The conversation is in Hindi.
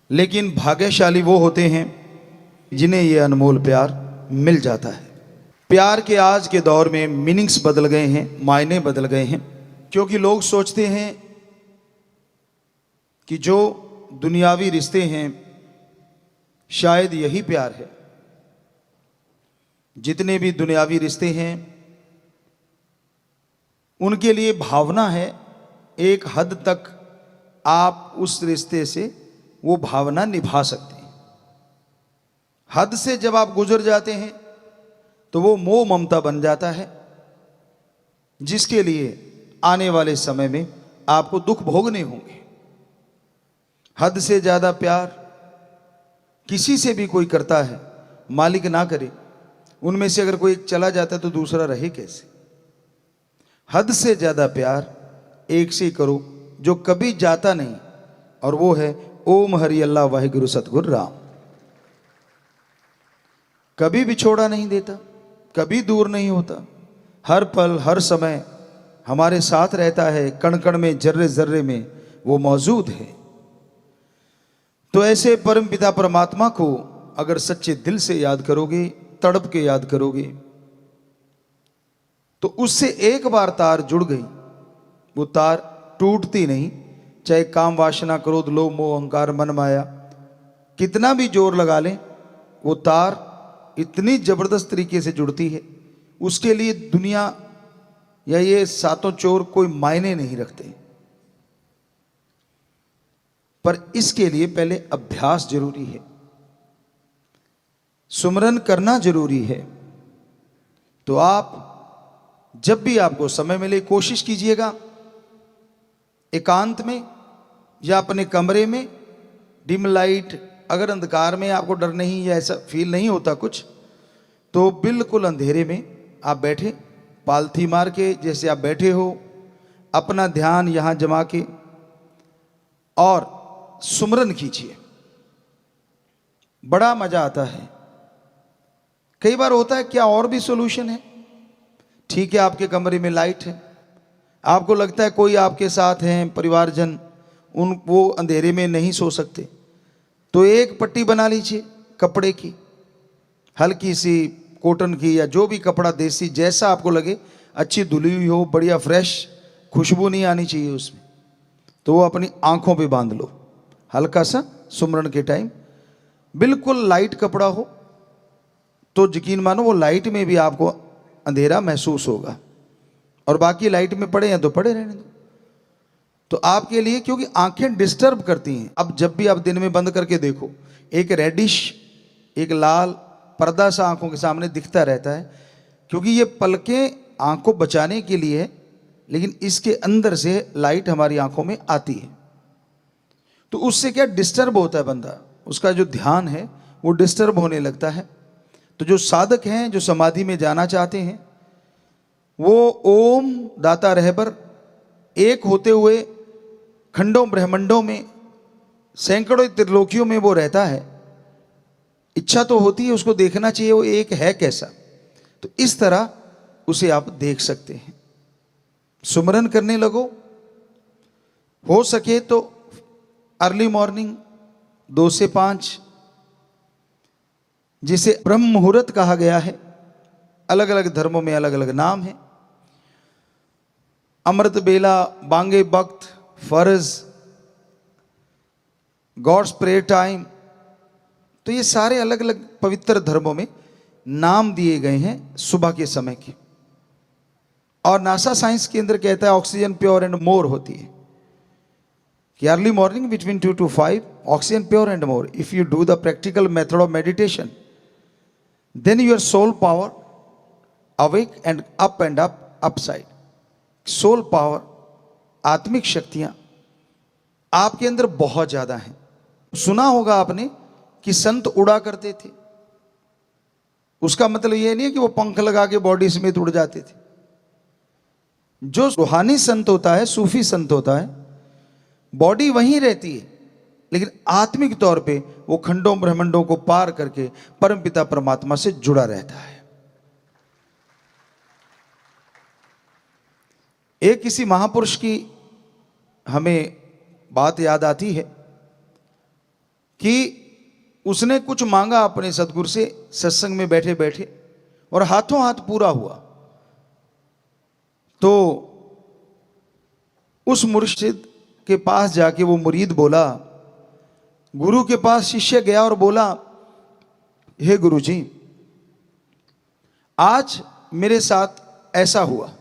लेकिन भाग्यशाली वो होते हैं जिन्हें ये अनमोल प्यार मिल जाता है। प्यार के आज के दौर में मीनिंग्स बदल गए हैं, मायने बदल गए हैं, क्योंकि लोग सोचते हैं कि जो दुनियावी रिश्ते हैं शायद यही प्यार है। जितने भी दुनियावी रिश्ते हैं उनके लिए भावना है, एक हद तक आप उस रिश्ते से वो भावना निभा सकते हैं। हद से जब आप गुजर जाते हैं तो वो मोह ममता बन जाता है, जिसके लिए आने वाले समय में आपको दुख भोगने होंगे। हद से ज्यादा प्यार किसी से भी कोई करता है, मालिक ना करे, उनमें से अगर कोई चला जाता है तो दूसरा रहे कैसे। हद से ज्यादा प्यार एक से करो जो कभी जाता नहीं, और वो है ओम हरि अल्लाह वाहिगुरु सतगुरु राम। कभी बिछोड़ा नहीं देता, कभी दूर नहीं होता, हर पल हर समय हमारे साथ रहता है, कण कण में जर्रे जर्रे में वो मौजूद है। तो ऐसे परम पिता परमात्मा को अगर सच्चे दिल से याद करोगे, तड़प के याद करोगे, तो उससे एक बार तार जुड़ गई, वो तार टूटती नहीं। चाहे काम वासना क्रोध लोभ मोह अहंकार मन माया कितना भी जोर लगा लें, वो तार इतनी जबरदस्त तरीके से जुड़ती है, उसके लिए दुनिया या ये सातों चोर कोई मायने नहीं रखते। पर इसके लिए पहले अभ्यास जरूरी है, सुमरन करना जरूरी है। तो आप जब भी आपको समय मिले कोशिश कीजिएगा, एकांत में या अपने कमरे में डिम लाइट, अगर अंधकार में आपको डर नहीं या ऐसा फील नहीं होता कुछ, तो बिल्कुल अंधेरे में आप बैठे, पालथी मार के जैसे आप बैठे हो, अपना ध्यान यहां जमा के और सुमरन कीजिए। बड़ा मजा आता है। कई बार होता है क्या और भी सॉल्यूशन है। ठीक है, आपके कमरे में लाइट है, आपको लगता है कोई आपके साथ हैं परिवारजन, वो अंधेरे में नहीं सो सकते, तो एक पट्टी बना लीजिए कपड़े की, हल्की सी कॉटन की या जो भी कपड़ा देसी जैसा आपको लगे, अच्छी धुली हुई हो, बढ़िया फ्रेश, खुशबू नहीं आनी चाहिए उसमें, तो वो अपनी आंखों पे बांध लो हल्का सा सुमरन के टाइम। बिल्कुल लाइट कपड़ा हो तो यकीन मानो वो लाइट में भी आपको अंधेरा महसूस होगा, और बाकी लाइट में पड़े हैं तो पड़े रहने दो। तो आपके लिए, क्योंकि आंखें डिस्टर्ब करती हैं। अब जब भी आप दिन में बंद करके देखो, एक रेडिश, एक लाल पर्दा सा आंखों के सामने दिखता रहता है, क्योंकि ये पलकें आंखों बचाने के लिए है, लेकिन इसके अंदर से लाइट हमारी आंखों में आती है, तो उससे क्या डिस्टर्ब होता है बंदा, उसका जो ध्यान है वो डिस्टर्ब होने लगता है। तो जो साधक हैं, जो समाधि में जाना चाहते हैं, वो ओम दाता रहबर एक होते हुए खंडों ब्रह्मंडों में सैकड़ों त्रिलोकियों में वो रहता है। इच्छा तो होती है उसको देखना चाहिए वो एक है कैसा, तो इस तरह उसे आप देख सकते हैं। सुमरन करने लगो, हो सके तो अर्ली मॉर्निंग 2 से 5, जिसे ब्रह्म मुहूर्त कहा गया है। अलग अलग धर्मों में अलग अलग नाम है। अमृत बेला, बांगे वक्त, फर्ज, गॉड्स प्रेयर टाइम, तो ये सारे अलग अलग पवित्र धर्मों में नाम दिए गए हैं सुबह के समय के। और नासा साइंस के अंदर कहता है ऑक्सीजन प्योर एंड मोर होती है, कि early morning between 2 to 5 oxygen pure and more. If you do the practical method of meditation, then your soul power awake and up upside. Soul power, आत्मिक शक्तियां आपके अंदर बहुत ज्यादा हैं। सुना होगा आपने कि संत उड़ा करते थे, उसका मतलब यह नहीं है कि वो पंख लगा के बॉडी समेत उड़ जाते थे। जो रूहानी संत होता है, सूफी संत होता है, बॉडी वहीं रहती है, लेकिन आत्मिक तौर पे वो खंडों ब्रह्मंडों को पार करके परमपिता परमात्मा से जुड़ा रहता है। एक किसी महापुरुष की हमें बात याद आती है कि उसने कुछ मांगा अपने सदगुरु से सत्संग में बैठे बैठे और हाथों हाथ पूरा हुआ। तो उस मुर्शिद के पास जाके वो मुरीद बोला, गुरु के पास शिष्य गया और बोला, हे गुरु जी, आज मेरे साथ ऐसा हुआ